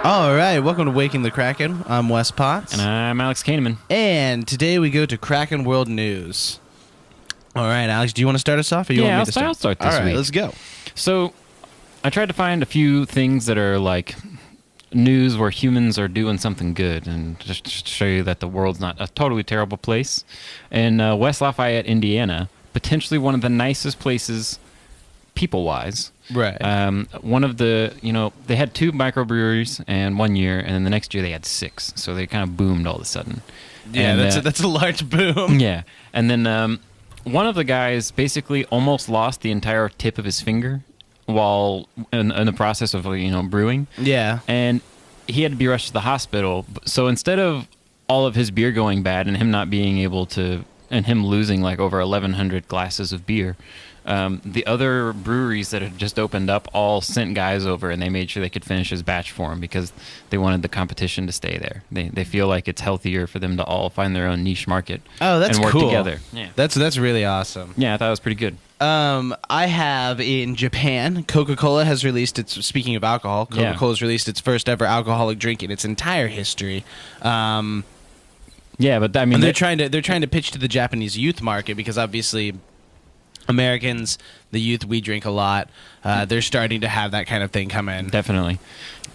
All right, welcome to Waking the Kraken. I'm Wes Potts. And I'm Alex Kahneman. And today we go to Kraken World News. All right, Alex, do you want to start us off? Or you want me to I'll start this week. All right, let's go. So, I tried to find a few things that are like news where humans are doing something good, and just to show you that the world's not a totally terrible place. In West Lafayette, Indiana, potentially one of the nicest places, people-wise. Right. One of the, they had 2 microbreweries and 1 year, and then the next year they had 6. So they kind of boomed all of a sudden. Yeah, and, that's a large boom. Yeah. And then one of the guys basically almost lost the entire tip of his finger while in the process of, brewing. Yeah. And he had to be rushed to the hospital. So instead of all of his beer going bad and him not being able to, and him losing like over 1,100 glasses of beer, the other breweries that had just opened up all sent guys over, and they made sure they could finish his batch for him because they wanted the competition to stay there. They feel like it's healthier for them to all find their own niche market. Oh, that's and work cool. together. Yeah, that's really awesome. Yeah, I thought it was pretty good. I have in Japan, Coca-Cola has released its. Speaking of alcohol, Coca-Cola has released its first ever alcoholic drink in its entire history. Yeah, but I mean, and they're trying to pitch to the Japanese youth market because obviously Americans, the youth, we drink a lot. They're starting to have that kind of thing come in. Definitely.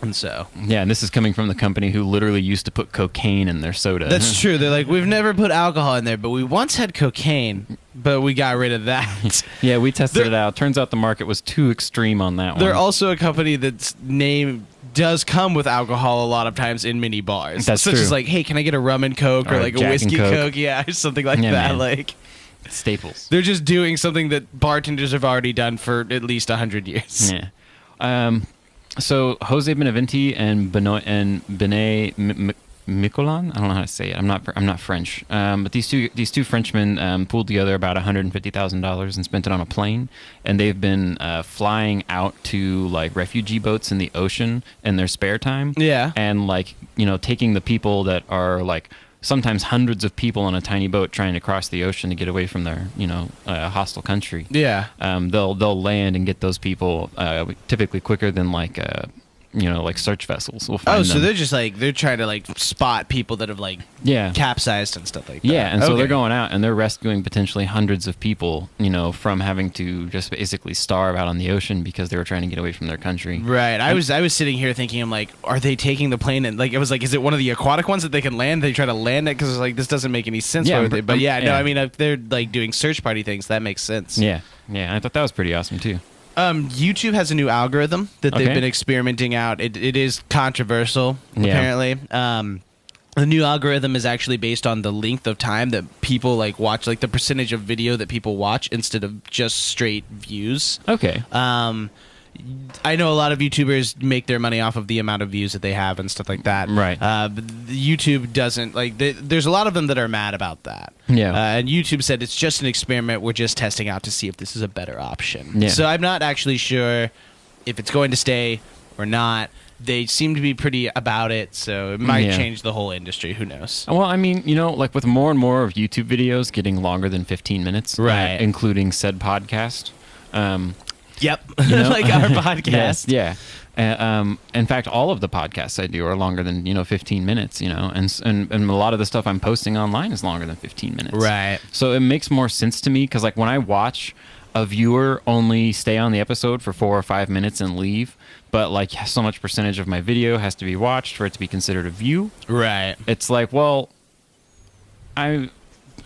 And so. Yeah, and this is coming from the company who literally used to put cocaine in their soda. That's true. They're like, we've never put alcohol in there, but we once had cocaine, but we got rid of that. Yeah, we tested it out. Turns out the market was too extreme on that one. They're also a company that's name does come with alcohol a lot of times in mini bars. That's such true. as like, hey, can I get a rum and Coke or like a Jack whiskey and Coke? Yeah, or something like that. Man. Like staples. they're just doing something that bartenders have already done for at least 100 years. Yeah. So Jose Benavente and Benet Miquelon, I don't know how to say it. I'm not French. But these two Frenchmen pooled together about $150,000 and spent it on a plane, and they've been flying out to like refugee boats in the ocean in their spare time. Yeah. And like taking the people that are like sometimes hundreds of people on a tiny boat trying to cross the ocean to get away from their hostile country. Yeah. They'll land and get those people typically quicker than like search vessels will find them. So they're trying to spot people that have capsized and stuff like that. Yeah, and so they're going out and they're rescuing potentially hundreds of people, from having to just basically starve out on the ocean because they were trying to get away from their country. Right. I was sitting here thinking, I'm like, are they taking the plane and I was like, is it one of the aquatic ones that they can land? They try to land it because this doesn't make any sense. Yeah, but no, I mean, if they're doing search party things, that makes sense. Yeah, I thought that was pretty awesome too. YouTube has a new algorithm that they've been experimenting out. It is controversial, apparently. The new algorithm is actually based on the length of time that people watch, the percentage of video that people watch instead of just straight views. Okay. I know a lot of YouTubers make their money off of the amount of views that they have and stuff like that. Right. But YouTube doesn't there's a lot of them that are mad about that. Yeah. And YouTube said it's just an experiment. We're just testing out to see if this is a better option. Yeah. So I'm not actually sure if it's going to stay or not. They seem to be pretty about it, so it might change the whole industry. Who knows? Well, I mean, with more and more of YouTube videos getting longer than 15 minutes, right, including said podcast. Yep, like our podcast. Yes, yeah. In fact, all of the podcasts I do are longer than 15 minutes. And a lot of the stuff I'm posting online is longer than 15 minutes. Right. So it makes more sense to me because when I watch a viewer only stay on the episode for 4 or 5 minutes and leave, but so much percentage of my video has to be watched for it to be considered a view. Right. It's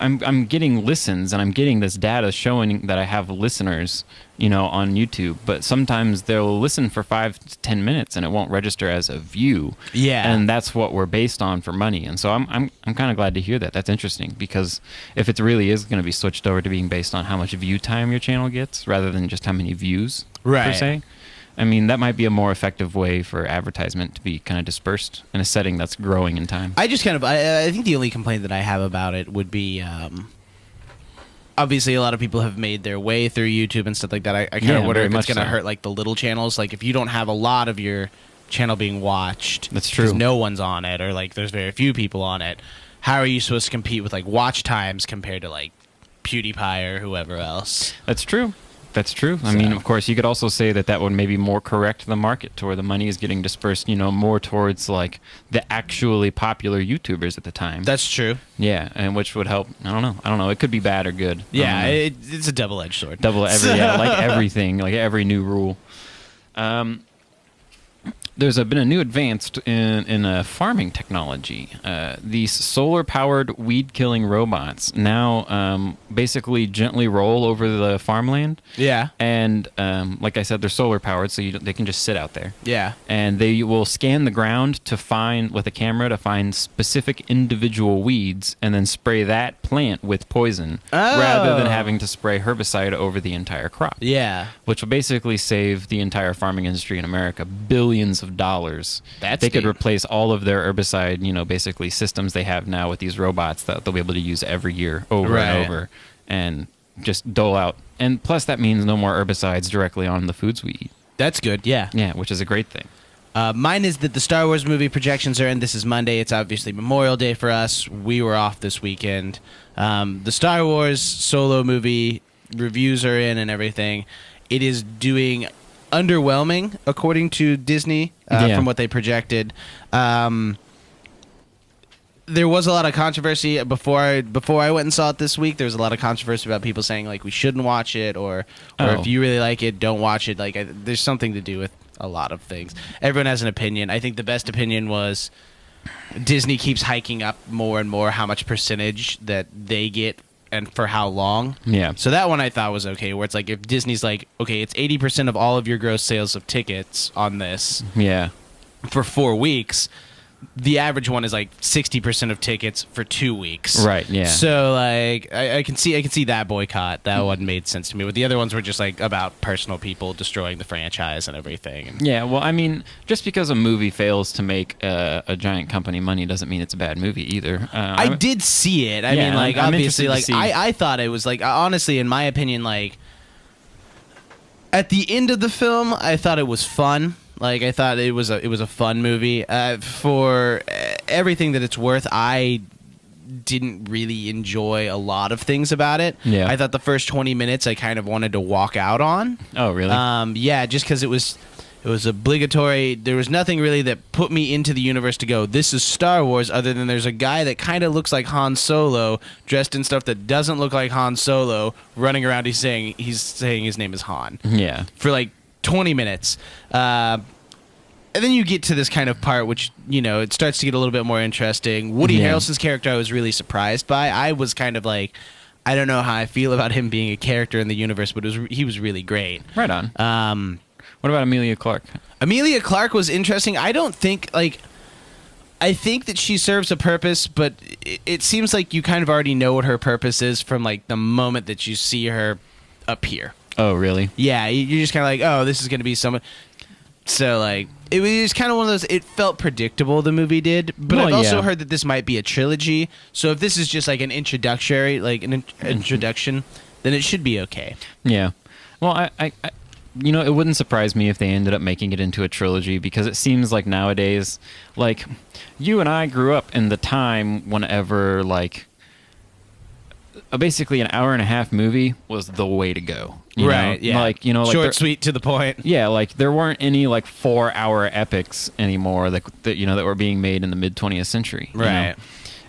I'm getting listens and I'm getting this data showing that I have listeners, on YouTube, but sometimes they'll listen for 5 to 10 minutes and it won't register as a view. Yeah. And that's what we're based on for money. And so I'm kind of glad to hear that. That's interesting because if it really is going to be switched over to being based on how much view time your channel gets rather than just how many views per se. I mean, that might be a more effective way for advertisement to be kind of dispersed in a setting that's growing in time. I think the only complaint that I have about it would be, obviously a lot of people have made their way through YouTube and stuff like that. I kind of wonder if it's going to hurt the little channels. If you don't have a lot of your channel being watched, that's true. Because no one's on it, or there's very few people on it. How are you supposed to compete with watch times compared to PewDiePie or whoever else? That's true. That's true. I mean, of course, you could also say that would maybe more correct the market to where the money is getting dispersed, more towards like the actually popular YouTubers at the time. That's true. Yeah, and which would help. I don't know. It could be bad or good. Yeah, it's a double-edged sword. Like everything, like every new rule. There's been a new advance in farming technology. These solar-powered weed-killing robots now basically gently roll over the farmland. Yeah. And like I said, they're solar-powered, so they can just sit out there. Yeah. And they will scan the ground with a camera to find specific individual weeds and then spray that plant with poison rather than having to spray herbicide over the entire crop. Yeah. Which will basically save the entire farming industry in America billions of dollars. They could replace all of their herbicide, basically systems they have now with these robots that they'll be able to use every year over and over and just dole out. And plus that means no more herbicides directly on the foods we eat. That's good. Yeah. Yeah, which is a great thing. Mine is that the Star Wars movie projections are in. This is Monday. It's obviously Memorial Day for us. We were off this weekend. The Star Wars Solo movie reviews are in and everything. It is doing underwhelming according to Disney from what they projected. There was a lot of controversy before I went and saw it this week. There was a lot of controversy about people saying like we shouldn't watch it or if you really like it, don't watch it. Like there's something to do with a lot of things. Everyone has an opinion. I think the best opinion was Disney keeps hiking up more and more how much percentage that they get and for how long. Yeah. So that one I thought was okay, where it's like if Disney's like, okay, it's 80% of all of your gross sales of tickets on this. Yeah. For 4 weeks. The average one is like 60% of tickets for 2 weeks. Right, yeah. So like I can see that boycott. That one made sense to me. But the other ones were just like about personal people destroying the franchise and everything. Yeah, well, I mean, just because a movie fails to make a giant company money doesn't mean it's a bad movie either. I did see it. I mean, like obviously, like I thought it was like honestly, in my opinion, like at the end of the film, I thought it was fun. Like I thought it was a fun movie. For everything that it's worth, I didn't really enjoy a lot of things about it. Yeah. I thought the first 20 minutes I kind of wanted to walk out on. Oh, really? Yeah, just because it was obligatory. There was nothing really that put me into the universe to go, this is Star Wars, other than there's a guy that kind of looks like Han Solo, dressed in stuff that doesn't look like Han Solo, running around. He's saying his name is Han. Yeah. For like 20 minutes. And then you get to this kind of part which, it starts to get a little bit more interesting. Woody Harrelson's character I was really surprised by. I was kind of like, I don't know how I feel about him being a character in the universe, but he was really great. Right on. What about Emilia Clarke? Emilia Clarke was interesting. I think that she serves a purpose, but it seems like you kind of already know what her purpose is from like the moment that you see her appear. Oh, really? Yeah, you're just kind of like, oh, this is going to be someone. So, like, it was kind of one of those, it felt predictable, the movie did, but I've also heard that this might be a trilogy, so if this is just like an introduction, then it should be okay. Yeah. Well, I it wouldn't surprise me if they ended up making it into a trilogy, because it seems like nowadays, like, you and I grew up in the time whenever, like, basically an hour and a half movie was the way to go. Right, yeah. Like, short, sweet, to the point. Yeah, like there weren't any like 4-hour epics anymore that were being made in the mid 20th century. Right.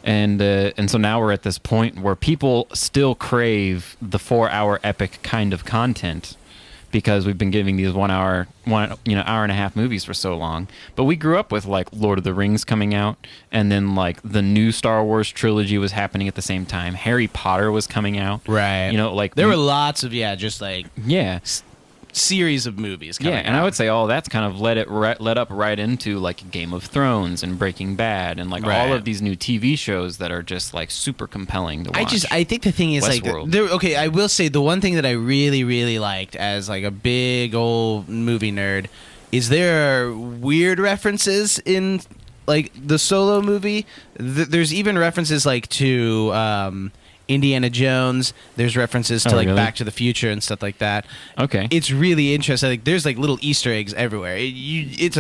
And so now we're at this point where people still crave the 4-hour epic kind of content, because we've been giving these hour and a half movies for so long. But we grew up with like Lord of the Rings coming out, and then like the new Star Wars trilogy was happening at the same time. Harry Potter was coming out. Right. Like there were lots of just like series of movies coming out. And I would say all that's kind of led up right into like Game of Thrones and Breaking Bad and like all of these new TV shows that are just like super compelling to watch. I think the thing is Westworld. I will say the one thing that I really, really liked as like a big old movie nerd is there are weird references in like the Solo movie. There's even references like to Indiana Jones. There's references to like Back to the Future and stuff like that. Okay, it's really interesting. Like there's like little Easter eggs everywhere. It's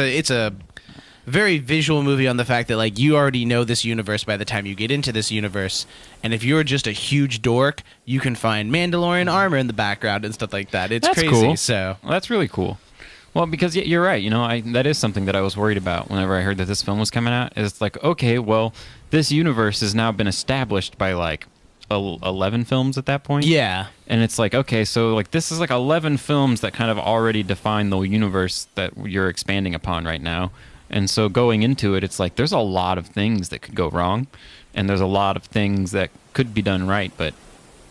very visual movie on the fact that like you already know this universe by the time you get into this universe, and if you're just a huge dork, you can find Mandalorian armor in the background and stuff like that. It's crazy. Cool. So well, that's really cool. Well, because you're right. You know, that is something that I was worried about whenever I heard that this film was coming out. It's like, okay, well, this universe has now been established by like 11 films at that point. Yeah. And it's like, okay, so like this is like 11 films that kind of already define the universe that you're expanding upon right now. And so going into it, it's like there's a lot of things that could go wrong, and there's a lot of things that could be done right, but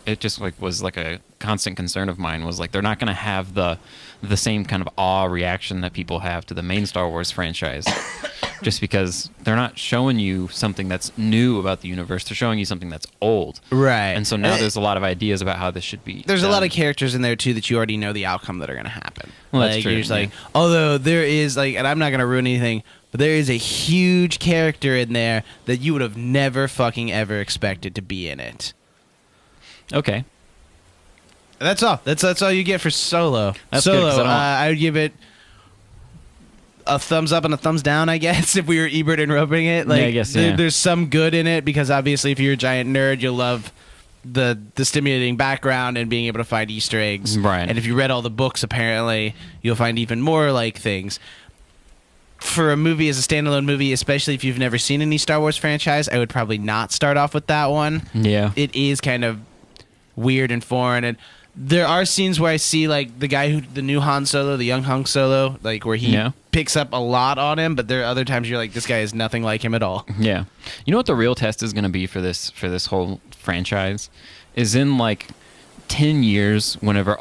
it just like was like a constant concern of mine was like they're not going to have the same kind of awe reaction that people have to the main Star Wars franchise just because they're not showing you something that's new about the universe. They're showing you something that's old. Right. And so now there's a lot of ideas about how this should be There's done. a lot of characters in there, too, that you already know the outcome that are going to happen. Well, like, that's true. You're just like, although there is, like, and I'm not going to ruin anything, but there is a huge character in there that you would have never fucking ever expected to be in it. Okay. That's all. That's all you get for Solo. That's Solo, good, 'cause I would give it a thumbs up and a thumbs down, I guess, if we were Ebert and roping it. Like, yeah, I guess, yeah. There's some good in it because obviously if you're a giant nerd, you'll love the stimulating background and being able to find Easter eggs. Right. And if you read all the books, apparently, you'll find even more like things. For a movie as a standalone movie, especially if you've never seen any Star Wars franchise, I would probably not start off with that one. Yeah. It is kind of weird and foreign, and there are scenes where I see like the new Han Solo, the young Han Solo, like where he picks up a lot on him, but there are other times you're like, this guy is nothing like him at all. Yeah. You know what the real test is going to be for this whole franchise is in like 10 years whenever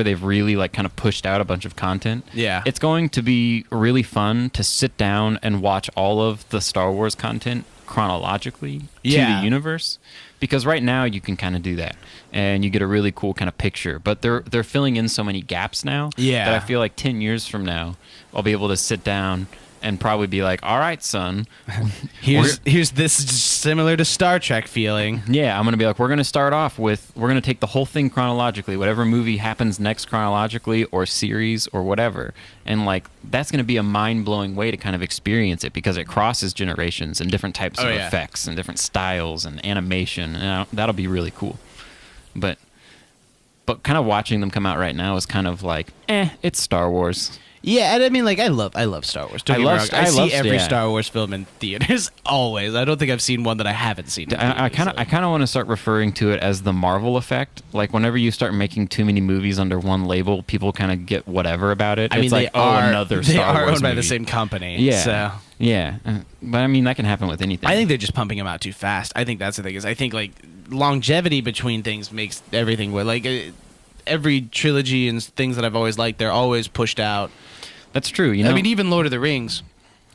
they've really like kind of pushed out a bunch of content. Yeah. It's going to be really fun to sit down and watch all of the Star Wars content chronologically to the universe, because right now you can kind of do that and you get a really cool kind of picture, but they're filling in so many gaps now that I feel like 10 years from now I'll be able to sit down and probably be like, all right, son, here's this similar to Star Trek feeling. Yeah, I'm going to be like, we're going to start off with, we're going to take the whole thing chronologically, whatever movie happens next chronologically or series or whatever. And like, that's going to be a mind-blowing way to kind of experience it because it crosses generations and different types of effects and different styles and animation. And that'll be really cool. But kind of watching them come out right now is kind of like, it's Star Wars. Yeah, and I mean, like, I love Star Wars. I see every yeah. Star Wars film in theaters always. I don't think I've seen one that I haven't seen. I kind of want to start referring to it as the Marvel effect. Like, whenever you start making too many movies under one label, people kind of get whatever about it. I mean, it's like, another Star Wars They are owned by movie. the same company. Yeah, so. yeah. But I mean, that can happen with anything. I think they're just pumping them out too fast. I think that's the thing. Is I think like longevity between things makes everything like every trilogy and things that I've always liked, they're always pushed out. That's true. You know, I mean, even Lord of the Rings,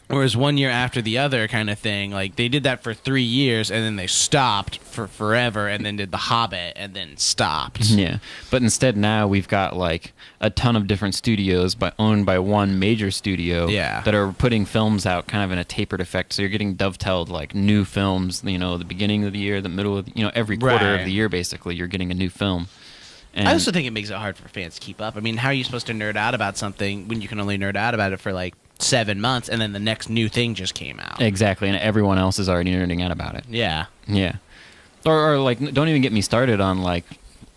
whereas 1 year after the other kind of thing. Like, they did that for 3 years, and then they stopped for forever, and then did The Hobbit, and then stopped. Yeah. But instead now we've got, like, a ton of different studios owned by one major studio that are putting films out kind of in a tapered effect. So you're getting dovetailed, like, new films, you know, the beginning of the year, the middle of the, every quarter of the year, basically, you're getting a new film. And I also think it makes it hard for fans to keep up. I mean, how are you supposed to nerd out about something when you can only nerd out about it for like 7 months and then the next new thing just came out? Exactly, and everyone else is already nerding out about it. Yeah. Yeah. Or like, don't even get me started on like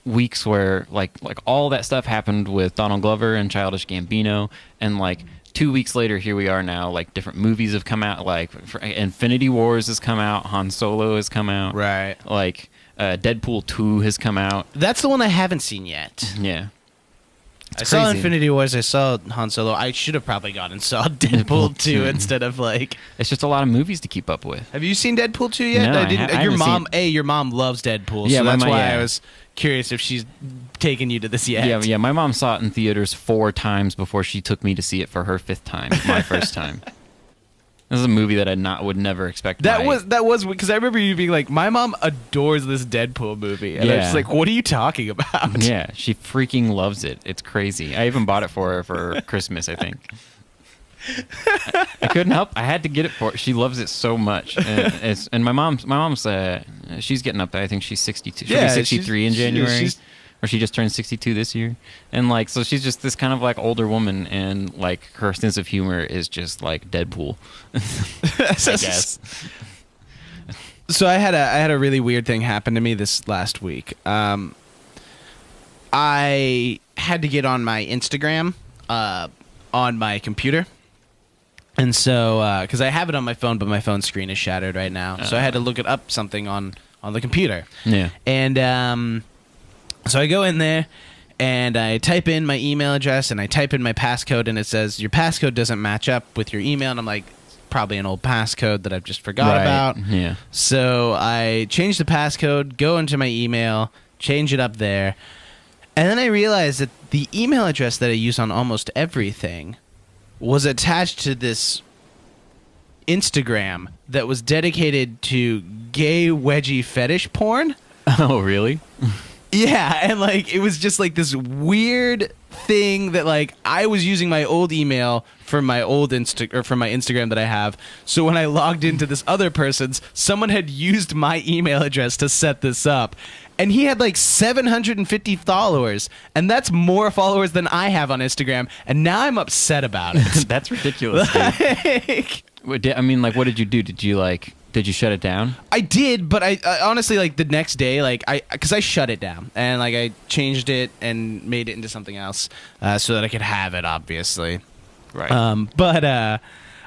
weeks where like all that stuff happened with Donald Glover and Childish Gambino, and like 2 weeks later, here we are now. Like, different movies have come out. Like, Infinity Wars has come out. Han Solo has come out. Right. Like, Deadpool 2 has come out. That's the one I haven't seen yet. Yeah. I saw Infinity Wars. I saw Han Solo. I should have probably gone and saw Deadpool 2 instead of like. It's just a lot of movies to keep up with. Have you seen Deadpool 2 yet? No, I didn't. Your mom loves Deadpool. Yeah, so that's why I was curious if she's taken you to this yet. Yeah. My mom saw it in theaters 4 times before she took me to see it for her 5th time. My first time. This is a movie that I would never expect. That was because I remember you being like, my mom adores this Deadpool movie, and I was just like, what are you talking about? Yeah, she freaking loves it. It's crazy. I even bought it for her for Christmas, I think. I couldn't help. I had to get it for her. She loves it so much. And my mom's she's getting up there. I think she's 62. She'll be 63 in January. or she just turned 62 this year, and like so she's just this kind of like older woman, and like her sense of humor is just like Deadpool. I guess. So I had a really weird thing happen to me this last week. I had to get on my Instagram on my computer. And so, because I have it on my phone, but my phone screen is shattered right now. So I had to look it up something on the computer. Yeah. And so I go in there, and I type in my email address, and I type in my passcode, and it says, your passcode doesn't match up with your email. And I'm like, probably an old passcode that I've just forgot about. Yeah. So I change the passcode, go into my email, change it up there. And then I realized that the email address that I use on almost everything was attached to this Instagram that was dedicated to gay wedgie fetish porn. Oh, really? Yeah, and like it was just like this weird thing that like I was using my old email for my old from my Instagram that I have. So when I logged into this other person's, someone had used my email address to set this up. And he had like 750 followers, and that's more followers than I have on Instagram. And now I'm upset about it. That's ridiculous. I mean, like, what did you do? Did you shut it down? I did, but I honestly, like, the next day, like, because I shut it down, and like I changed it and made it into something else so that I could have it, obviously. Right. But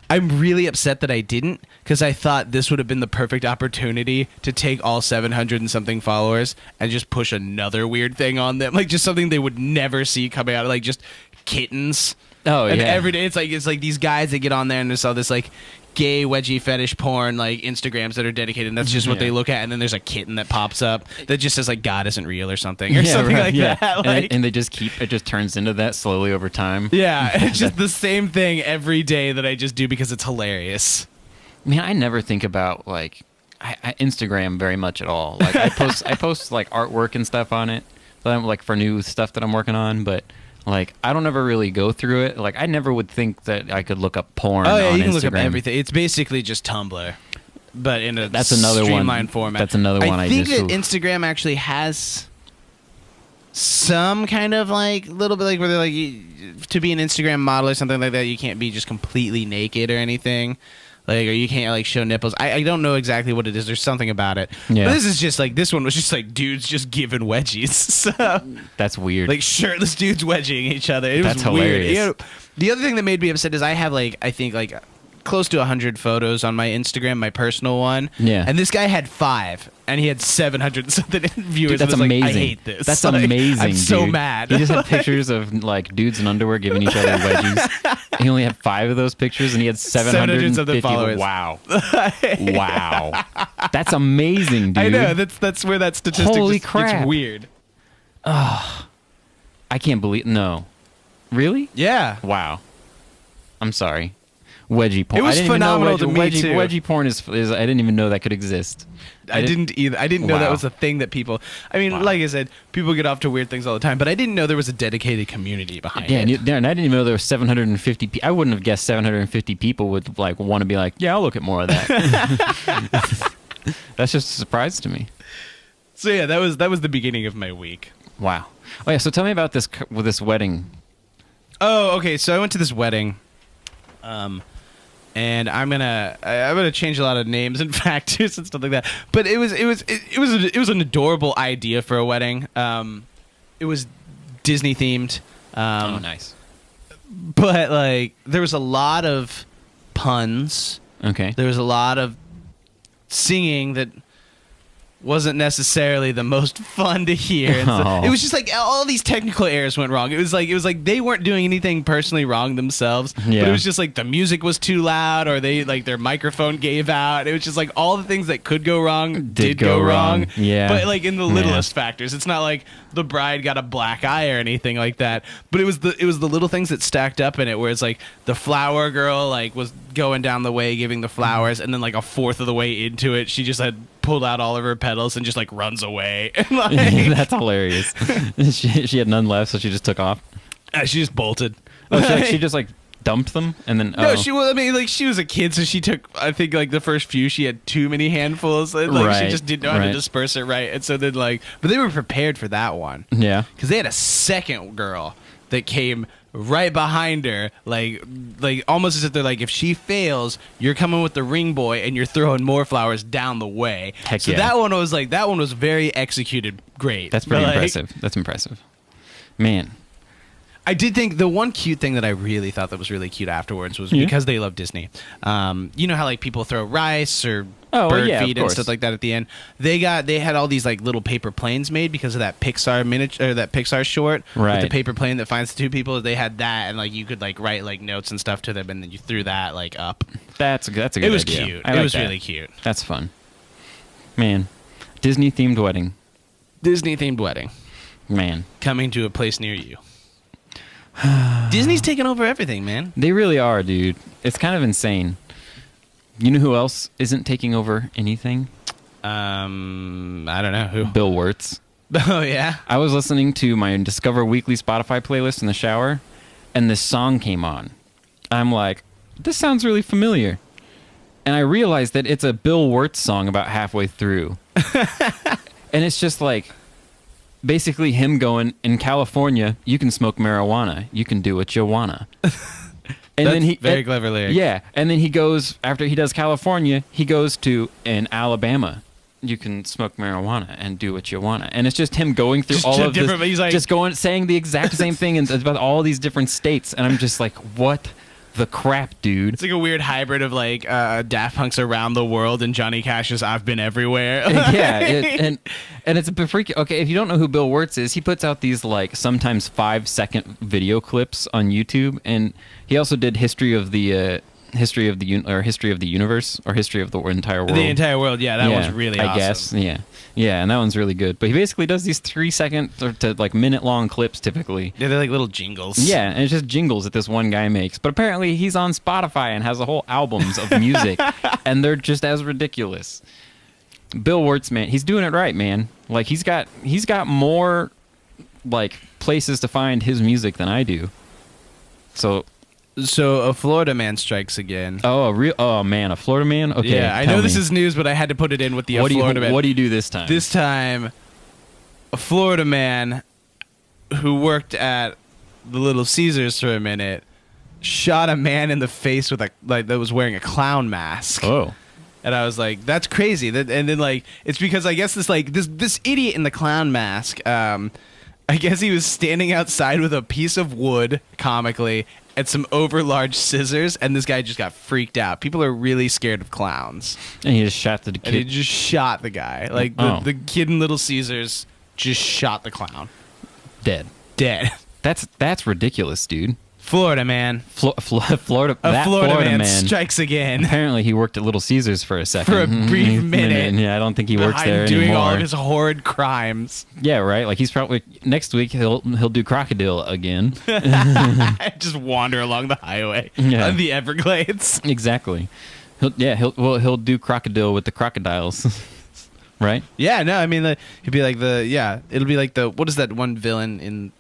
I'm really upset that I didn't, because I thought this would have been the perfect opportunity to take all 700 and something followers and just push another weird thing on them, like just something they would never see coming out of, like just kittens. Oh, and yeah. Every day it's like these guys that get on there and there's all this like gay wedgie fetish porn like Instagrams that are dedicated, and that's just what they look at, and then there's a kitten that pops up that just says like God isn't real or something something like that. Like, and they just it just turns into that slowly over time. Yeah, it's just the same thing every day that I just do because it's hilarious. Man, I never think about like I Instagram very much at all. Like I post like artwork and stuff on it, like for new stuff that I'm working on, but like I don't ever really go through it. Like I never would think that I could look up porn on Instagram. You can look up everything. It's basically just Tumblr, but in a streamlined format. That's another one. I think that Instagram actually has some kind of like little bit like where they're like to be an Instagram model or something like that, you can't be just completely naked or anything. Like, or you can't like show nipples. I don't know exactly what it is. There's something about it. Yeah. But this is just like, this one was just like dudes just giving wedgies. So that's weird. Like shirtless dudes wedging each other. That's hilarious. Weird. You know, the other thing that made me upset is I have like, I think like close to 100 photos on my Instagram, my personal one. Yeah. And this guy had 5, and he had 700 something viewers. Dude, that's amazing. Like, I hate this. That's like, amazing. I'm so mad. He just had pictures of like dudes in underwear giving each other wedgies. He only had 5 of those pictures, and he had 750 followers. Wow. Wow. That's amazing, dude. I know. That's where that statistic Holy just crap. gets weird. Oh, I can't believe. No. Really? Yeah. Wow. I'm sorry. Wedgie porn. It was phenomenal to me too. Wedgie porn is. I didn't even know that could exist. I didn't either. I didn't know that was a thing that people. I mean, like I said, people get off to weird things all the time, but I didn't know there was a dedicated community behind it. Yeah, and I didn't even know there were 750 people. I wouldn't have guessed 750 people would like want to be like, yeah, I'll look at more of that. That's just a surprise to me. So yeah, that was the beginning of my week. Wow. Oh yeah. So tell me about this wedding. Oh, okay. So I went to this wedding. And I'm gonna change a lot of names and factors and stuff like that. But it was an adorable idea for a wedding. It was Disney themed. Oh, nice. But like there was a lot of puns. Okay. There was a lot of singing that wasn't necessarily the most fun to hear. So it was just like all these technical errors went wrong. It was like they weren't doing anything personally wrong themselves, but it was just like the music was too loud, or they like their microphone gave out. It was just like all the things that could go wrong did go wrong. Yeah. But like in the littlest factors. It's not like the bride got a black eye or anything like that. But it was the little things that stacked up in it, where it's like the flower girl like was going down the way giving the flowers, and then like a fourth of the way into it, she just had pulled out all of her petals and just like runs away. Like, that's hilarious. she had none left, so she just took off. She just bolted. Oh, she just like dumped them and then no, she was. I mean, like she was a kid, so she took. I think like the first few, she had too many handfuls. And, like she just didn't know how to disperse it right, and so then like, but they were prepared for that one. Yeah, because they had a second girl that came right behind her, like almost as if they're like, if she fails, you're coming with the ring boy and you're throwing more flowers down the way. Heck so yeah. that one was very executed great. That's pretty impressive. That's impressive. Man. I did think the one cute thing that I really thought that was really cute afterwards was because they love Disney. You know how like people throw rice or bird feed and stuff like that at the end. They had all these like little paper planes made because of that Pixar miniature or that Pixar short with the paper plane that finds the two people. They had that, and like you could like write like notes and stuff to them, and then you threw that like up. That's a good idea. It was cute. It was really cute. That's fun. Man, Disney themed wedding. Disney themed wedding. Man, coming to a place near you. Disney's taking over everything, man. They really are, dude. It's kind of insane. You know who else isn't taking over anything? I don't know who. Bill Wirtz. Oh yeah. I was listening to my Discover Weekly Spotify playlist in the shower, and this song came on. I'm like, this sounds really familiar. And I realized that it's a Bill Wirtz song about halfway through. And it's just like basically him going, in California, you can smoke marijuana. You can do what you wanna. And then he very clever lyric. Yeah, and then he goes, after he does California, he goes to in Alabama. You can smoke marijuana and do what you wanna. And it's just him going through all of this, he's like, just saying the exact same thing about all these different states. And I'm just like, what the crap, dude? It's like a weird hybrid of like Daft Punk's Around the World and Johnny Cash's I've Been Everywhere. Yeah, and it's a freak. Okay, if you don't know who Bill Wirtz is, he puts out these like sometimes 5-second video clips on YouTube, and he also did history of the universe or history of the entire world. The entire world, yeah, that one's really awesome. I guess, yeah, and that one's really good. But he basically does these 3-second to like minute-long clips typically. Yeah, they're like little jingles. Yeah, and it's just jingles that this one guy makes. But apparently he's on Spotify and has a whole albums of music, and they're just as ridiculous. Bill Wirtz, man, he's doing it right, man. Like he's got more like places to find his music than I do. So a Florida man strikes again. Oh man, a Florida man? Okay. Yeah, I know this is news, but I had to put it in with the Florida man. What do you do this time? This time, a Florida man who worked at the Little Caesars for a minute shot a man in the face with that was wearing a clown mask. Oh. And I was like, that's crazy. And then like it's because I guess this idiot in the clown mask, I guess he was standing outside with a piece of wood, comically, and some overlarge scissors, and this guy just got freaked out. People are really scared of clowns. And he just shot the kid. And he just shot the guy. Like the kid in Little Caesars just shot the clown. Dead. That's ridiculous, dude. Florida man. Florida man strikes again. Apparently, he worked at Little Caesars for a second. For a brief minute. Yeah, I don't think he works there doing anymore. All of his horrid crimes. Yeah, right. Like he's probably next week he'll do crocodile again. Just wander along the highway on the Everglades. Exactly. He'll do crocodile with the crocodiles. Right? Yeah. No, I mean it'll be like it'll be like what is that one villain in?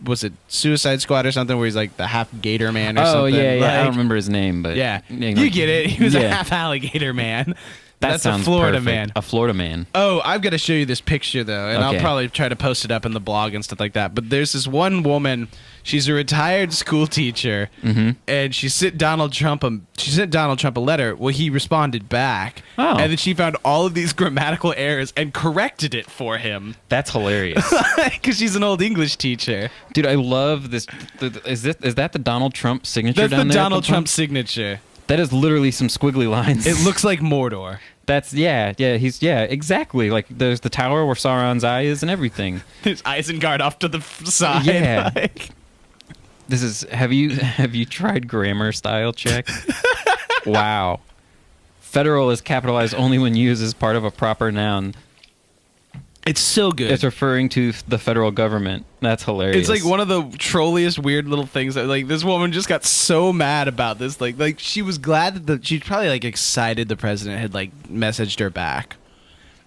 Was it Suicide Squad or something where he's like the half gator man or something? Oh, yeah. Like, I don't remember his name, but... Yeah, you get it. He was a half alligator man. That's a Florida perfect. man. A Florida man. Oh, I've got to show you this picture, though, and I'll probably try to post it up in the blog and stuff like that. But there's this one woman. She's a retired school teacher, and she sent Donald Trump a letter. Well, he responded back, and then she found all of these grammatical errors and corrected it for him. That's hilarious. Because she's an old English teacher. Dude, I love this. Is that the Donald Trump signature down there? That's the Donald Trump signature. That is literally some squiggly lines. It looks like Mordor. That's exactly. Like there's the tower where Sauron's eye is and everything. There's Isengard off to the side. Yeah. Like. This is have you tried grammar style check? Wow. Federal is capitalized only when used as part of a proper noun. It's so good. It's referring to the federal government. That's hilarious. It's like one of the trolliest weird little things that like this woman just got so mad about this. Like she was glad that she's probably like excited the president had like messaged her back.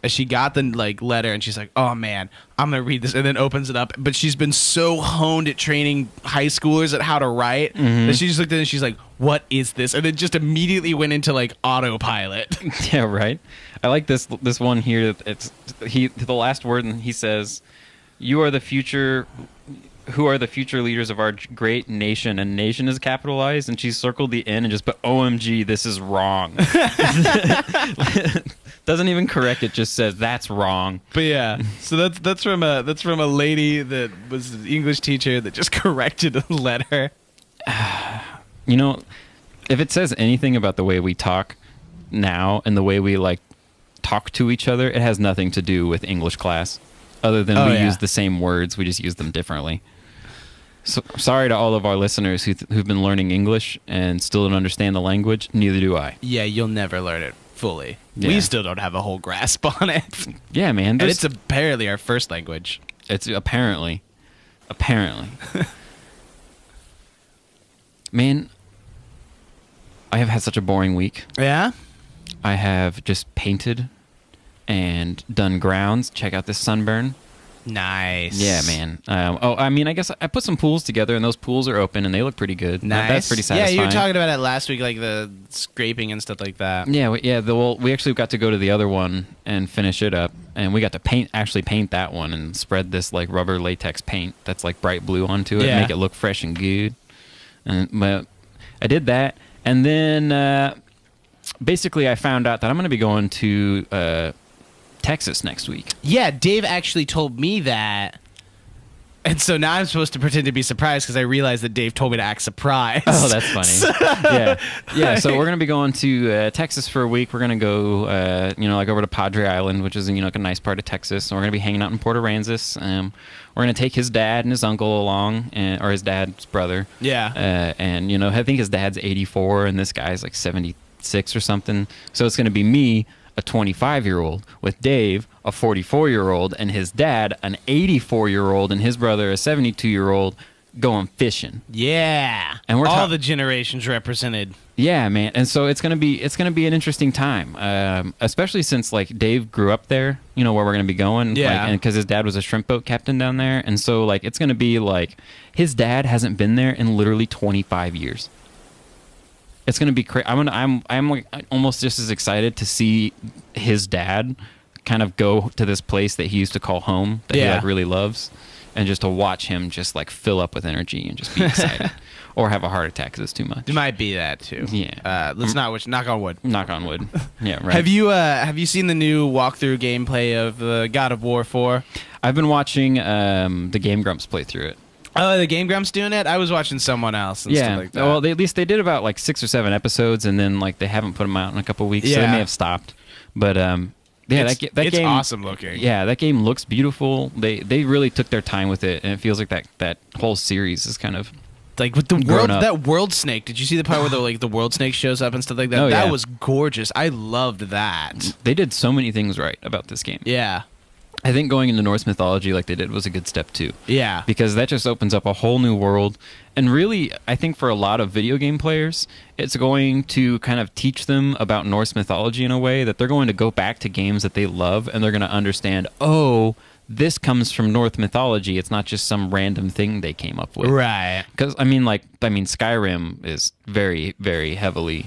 And she got the like letter, and she's like, "Oh man, I'm gonna read this," and then opens it up. But she's been so honed at training high schoolers at how to write that she just looked at it and she's like, "What is this?" And then just immediately went into like autopilot. Yeah, right. I like this one here. The last word, and he says, "You are the future. Who are the future leaders of our great nation?" And nation is capitalized, and she circled the N and just put, "OMG, this is wrong." Doesn't even correct it, just says that's wrong. But yeah, so that's from a lady that was an English teacher that just corrected a letter. You know, if it says anything about the way we talk now and the way we like talk to each other, it has nothing to do with English class. Other than we use the same words, we just use them differently. So, sorry to all of our listeners who've been learning English and still don't understand the language. Neither do I. Yeah, you'll never learn it fully. Yeah. We still don't have a whole grasp on it. Yeah, man. And it's apparently our first language. It's apparently. Man, I have had such a boring week. Yeah? I have just painted and done grounds. Check out this sunburn. Nice. Yeah, man. I guess I put some pools together, and those pools are open, and they look pretty good. Nice. That's pretty satisfying. Yeah, you were talking about it last week, like the scraping and stuff like that. Yeah, we actually got to go to the other one and finish it up, and we got to paint that one and spread this like rubber latex paint that's like bright blue onto it, and make it look fresh and good. But I did that, and then basically I found out that I'm going to be going to Texas next week. Yeah, Dave actually told me that. And so now I'm supposed to pretend to be surprised because I realized that Dave told me to act surprised. Oh, that's funny. Yeah. So we're going to be going to Texas for a week. We're going to go, like over to Padre Island, which is, like a nice part of Texas. So we're going to be hanging out in Port Aransas. We're going to take his dad and his uncle along, or his dad's brother. Yeah. And, I think his dad's 84 and this guy's like 76 or something. So it's going to be me, a 25-year-old, with Dave, a 44-year-old, and his dad, an 84-year-old, and his brother, a 72-year-old, going fishing. Yeah, and we're all the generations represented. Yeah, man, and so it's gonna be an interesting time, especially since like Dave grew up there, where we're gonna be going. Yeah, and because his dad was a shrimp boat captain down there, and so like it's gonna be like his dad hasn't been there in literally 25 years. It's gonna be crazy. I'm like almost just as excited to see his dad kind of go to this place that he used to call home that he like really loves, and just to watch him just like fill up with energy and just be excited, or have a heart attack because it's too much. It might be that too. Yeah. Let's not knock on wood. Knock on wood. Yeah. Right. Have you seen the new walkthrough gameplay of God of War 4? I've been watching the Game Grumps play through it. Oh, the Game Grumps doing it? I was watching someone else and stuff like that. Well, at least they did about like 6 or 7 episodes, and then like they haven't put them out in a couple of weeks, so they may have stopped. But that game awesome looking. Yeah, that game looks beautiful. They really took their time with it, and it feels like that whole series is kind of like with the world snake. Did you see the part where the world snake shows up and stuff like that? Oh, that was gorgeous. I loved that. They did so many things right about this game. Yeah. I think going into Norse mythology like they did was a good step too. Yeah. Because that just opens up a whole new world. And really, I think for a lot of video game players, it's going to kind of teach them about Norse mythology in a way that they're going to go back to games that they love, and they're going to understand, oh, this comes from Norse mythology. It's not just some random thing they came up with. Right. Because, Skyrim is very, very heavily,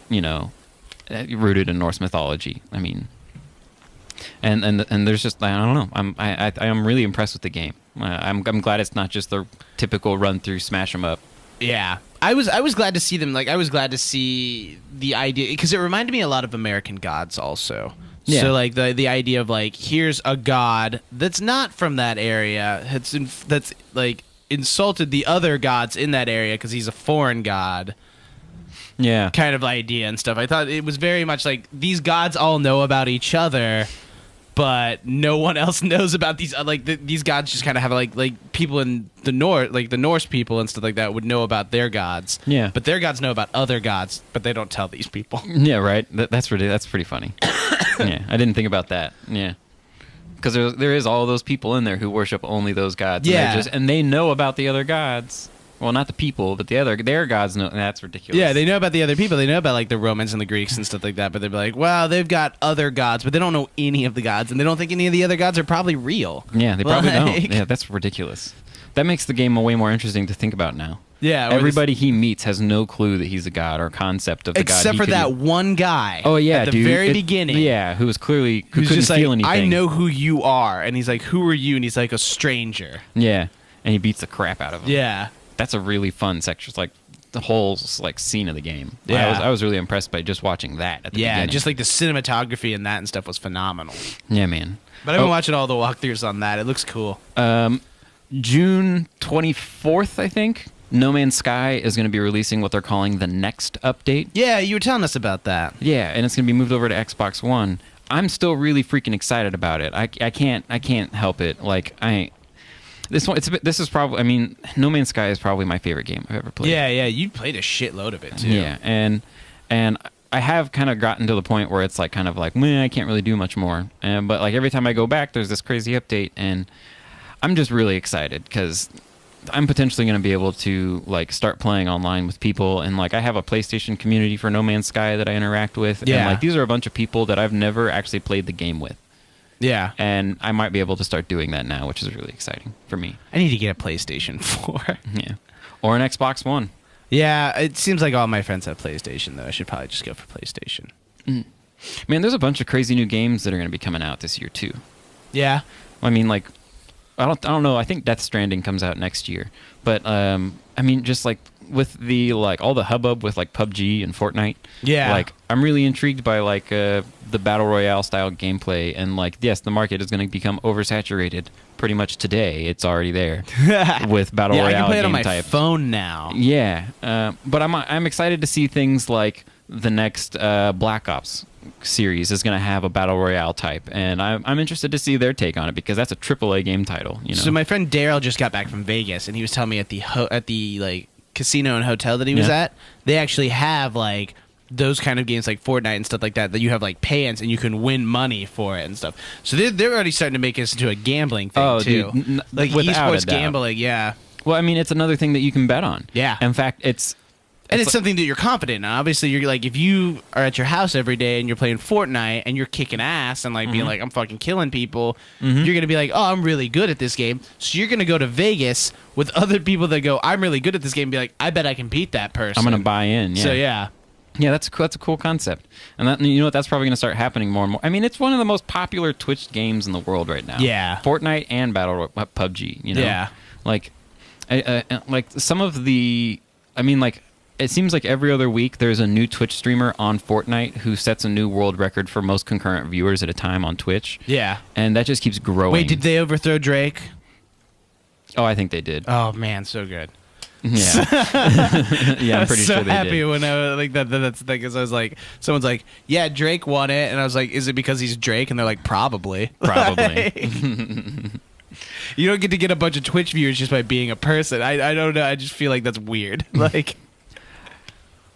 rooted in Norse mythology. And there's just, I don't know. I'm really impressed with the game. I'm glad it's not just the typical run through smash 'em up. Yeah, I was glad to see them. Like I was glad to see the idea because it reminded me a lot of American Gods also. Yeah. So like the idea of like here's a god that's not from that area. That's like insulted the other gods in that area because he's a foreign god. Yeah, kind of idea and stuff. I thought it was very much like these gods all know about each other, but no one else knows about these. These gods just kind of have like people in the North, like the Norse people and stuff like that, would know about their gods. Yeah, but their gods know about other gods, but they don't tell these people. Yeah, right. That's pretty funny. Yeah, I didn't think about that. Yeah, because there is all those people in there who worship only those gods. Yeah, and they know about the other gods. well, not the people, but their gods know. That's ridiculous. Yeah, they know about the other people. They know about like the Romans and the Greeks and stuff like that. But they'd be like, well, they've got other gods, but they don't know any of the gods, and they don't think any of the other gods are probably real. Yeah, they probably don't. Yeah, that's ridiculous. That makes the game way more interesting to think about now. Yeah, everybody he meets has no clue that he's a god or concept of the god. Except for that one guy. Oh yeah, at the very beginning. Yeah, who was clearly who's couldn't just feel like, anything. I know who you are, and he's like, "Who are you?" And he's like, "A stranger." Yeah, and he beats the crap out of him. Yeah, that's a really fun section. It's like the whole like scene of the game. Yeah, I was really impressed by just wating that at the beginning. Just like the cinematography and that and stuff was phenomenal. Yeah, man. But I've been watching all the walkthroughs on that. It looks cool. June 24th, I think. No Man's Sky is going to be releasing what they're calling the next update. Yeah, you were telling us about that. Yeah, and it's going to be moved over to Xbox One. I'm still really freaking excited about it. I can't help it. Like this is probably, I mean, No Man's Sky is probably my favorite game I've ever played. Yeah, you played a shitload of it too. Yeah, and I have kind of gotten to the point where it's like kind of like, I can't really do much more. But like every time I go back, there's this crazy update, and I'm just really excited because I'm potentially going to be able to like start playing online with people, and like I have a PlayStation community for No Man's Sky that I interact with, and like these are a bunch of people that I've never actually played the game with. Yeah, and I might be able to start doing that now, which is really exciting for me. I need to get a PlayStation 4. Yeah, or an Xbox One. Yeah, it seems like all my friends have PlayStation though. I should probably just go for PlayStation. Man, there's a bunch of crazy new games that are going to be coming out this year too. Yeah, I mean like. I don't know. I think Death Stranding comes out next year, but I mean, just like with the like all the hubbub with like PUBG and Fortnite. Yeah. Like I'm really intrigued by like the battle royale style gameplay, and like yes, the market is going to become oversaturated pretty much today. It's already there with battle royale. I can play it on my phone now. Yeah, but I'm excited to see things like the next Black Ops series is going to have a battle royale type, and I'm interested to see their take on it because that's a AAA game title. You know. So my friend Daryl just got back from Vegas, and he was telling me at the like casino and hotel that he was at, they actually have like those kind of games like Fortnite and stuff like that you have like pay-ins and you can win money for it and stuff. So they're already starting to make this into a gambling thing too, dude, like esports gambling. Yeah. Well, I mean, it's another thing that you can bet on. Yeah. In fact, it's something that you're confident in. Obviously, you're like, if you are at your house every day and you're playing Fortnite and you're kicking ass and like being like, I'm fucking killing people, you're going to be like, oh, I'm really good at this game. So you're going to go to Vegas with other people that go, I'm really good at this game, and be like, I bet I can beat that person. I'm going to buy in. Yeah. So, yeah. Yeah, that's a cool concept. And that, you know what, that's probably going to start happening more and more. I mean, it's one of the most popular Twitch games in the world right now. Yeah. Fortnite and PUBG, you know? Yeah. Like some of the, I mean, like, it seems like every other week there's a new Twitch streamer on Fortnite who sets a new world record for most concurrent viewers at a time on Twitch. Yeah. And that just keeps growing. Wait, did they overthrow Drake? Oh, I think they did. Oh, man, so good. Yeah. Yeah, I'm pretty sure they did. I was so happy when I was like that's the thing, because I was like, someone's like, yeah, Drake won it, and I was like, is it because he's Drake? And they're like, probably. You don't get to get a bunch of Twitch viewers just by being a person. I don't know. I just feel like that's weird. Like,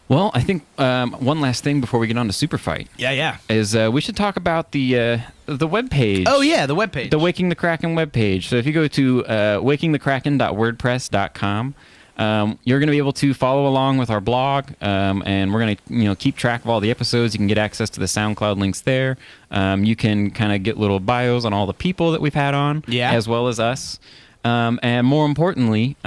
well, I think one last thing before we get on to Superfight. Yeah. Is we should talk about the webpage. Oh, yeah, the webpage. The Waking the Kraken webpage. So if you go to wakingthekraken.wordpress.com, you're going to be able to follow along with our blog, and we're going to keep track of all the episodes. You can get access to the SoundCloud links there. You can kind of get little bios on all the people that we've had on, as well as us. And more importantly,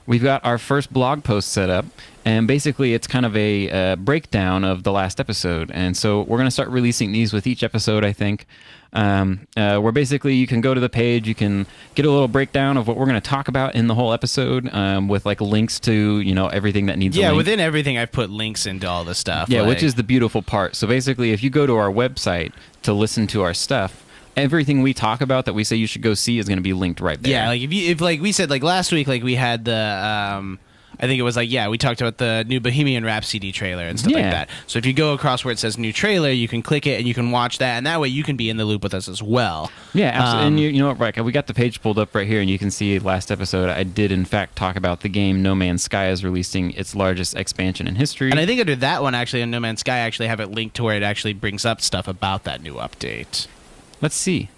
we've got our first blog post set up, and basically it's kind of a breakdown of the last episode. And so we're going to start releasing these with each episode, I think, where basically you can go to the page, you can get a little breakdown of what we're going to talk about in the whole episode, with like links to everything that needs a link. Within everything I've put links into all the stuff. Yeah, which is the beautiful part. So basically if you go to our website to listen to our stuff, everything we talk about that we say you should go see is going to be linked right there. Yeah, like if like we said, like last week, like we had the I think it was like, we talked about the new Bohemian Rhapsody trailer and stuff like that. So if you go across where it says new trailer, you can click it and you can watch that, and that way you can be in the loop with us as well. Yeah, absolutely. And you know what, right? We got the page pulled up right here, and you can see last episode I did in fact talk about the game No Man's Sky is releasing its largest expansion in history. And I think under that one, actually, on No Man's Sky, I actually have it linked to where it actually brings up stuff about that new update. Let's see.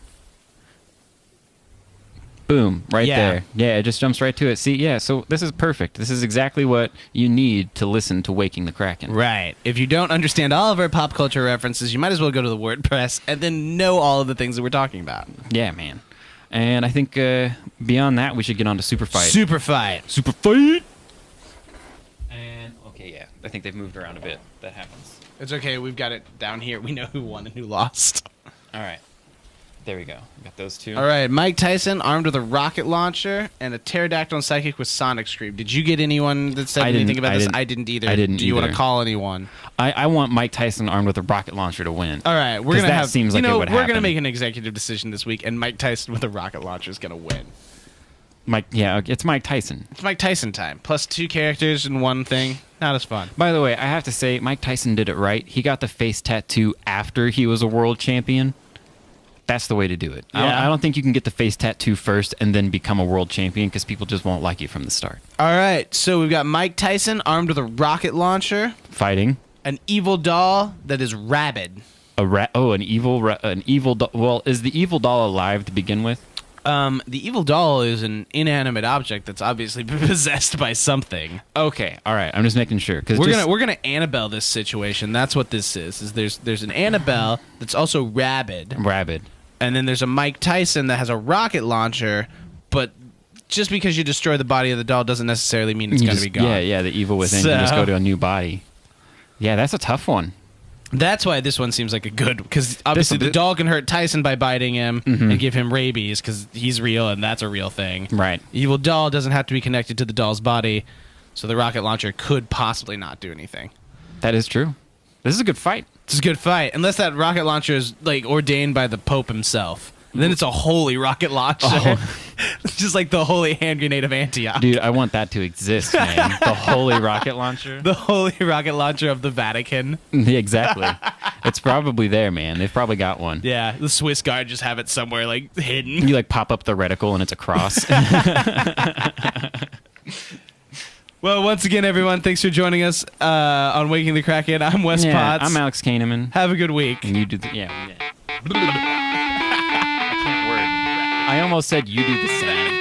Boom, right there. Yeah, it just jumps right to it. See, yeah, so this is perfect. This is exactly what you need to listen to Waking the Kraken. Right. If you don't understand all of our pop culture references, you might as well go to the WordPress and then know all of the things that we're talking about. Yeah, man. And I think beyond that, we should get on to Superfight. Superfight! And, okay, yeah. I think they've moved around a bit. That happens. It's okay. We've got it down here. We know who won and who lost. All right. There we go. Got those two. All right. Mike Tyson armed with a rocket launcher and a pterodactyl and psychic with sonic scream. Did you get anyone that said anything about this? I didn't either. Do you want to call anyone? I want Mike Tyson armed with a rocket launcher to win. All right. We're gonna have. Seems like it would happen. We're gonna make an executive decision this week, and Mike Tyson with a rocket launcher is gonna win. It's Mike Tyson. It's Mike Tyson time. Plus 2 characters in one thing. Not as fun. By the way, I have to say, Mike Tyson did it right. He got the face tattoo after he was a world champion. That's the way to do it. Yeah. I don't think you can get the face tattoo first and then become a world champion because people just won't like you from the start. All right, so we've got Mike Tyson armed with a rocket launcher. Fighting. An evil doll that is rabid. An evil doll. Well, is the evil doll alive to begin with? The evil doll is an inanimate object that's obviously possessed by something. Okay, all right. I'm just making sure because we're gonna Annabelle this situation. That's what this is there's an Annabelle that's also rabid. And then there's a Mike Tyson that has a rocket launcher, but just because you destroy the body of the doll doesn't necessarily mean it's going to be gone. Yeah, the evil within can just go to a new body. Yeah, that's a tough one. That's why this one seems like a good, because obviously the doll can hurt Tyson by biting him and give him rabies because he's real and that's a real thing. Right. Evil doll doesn't have to be connected to the doll's body, so the rocket launcher could possibly not do anything. That is true. This is a good fight. It's a good fight, unless that rocket launcher is like ordained by the Pope himself. Then it's a holy rocket launcher. Oh. Just like the holy hand grenade of Antioch. Dude, I want that to exist, man. The holy rocket launcher. The holy rocket launcher of the Vatican. Yeah, exactly. It's probably there, man. They've probably got one. Yeah, the Swiss Guard just have it somewhere like hidden. You like pop up the reticle and it's a cross. Well, once again, everyone, thanks for joining us on Waking the Kraken. I'm Wes Potts. I'm Alex Kahneman. Have a good week. And you do I can't word. I almost said you do the same.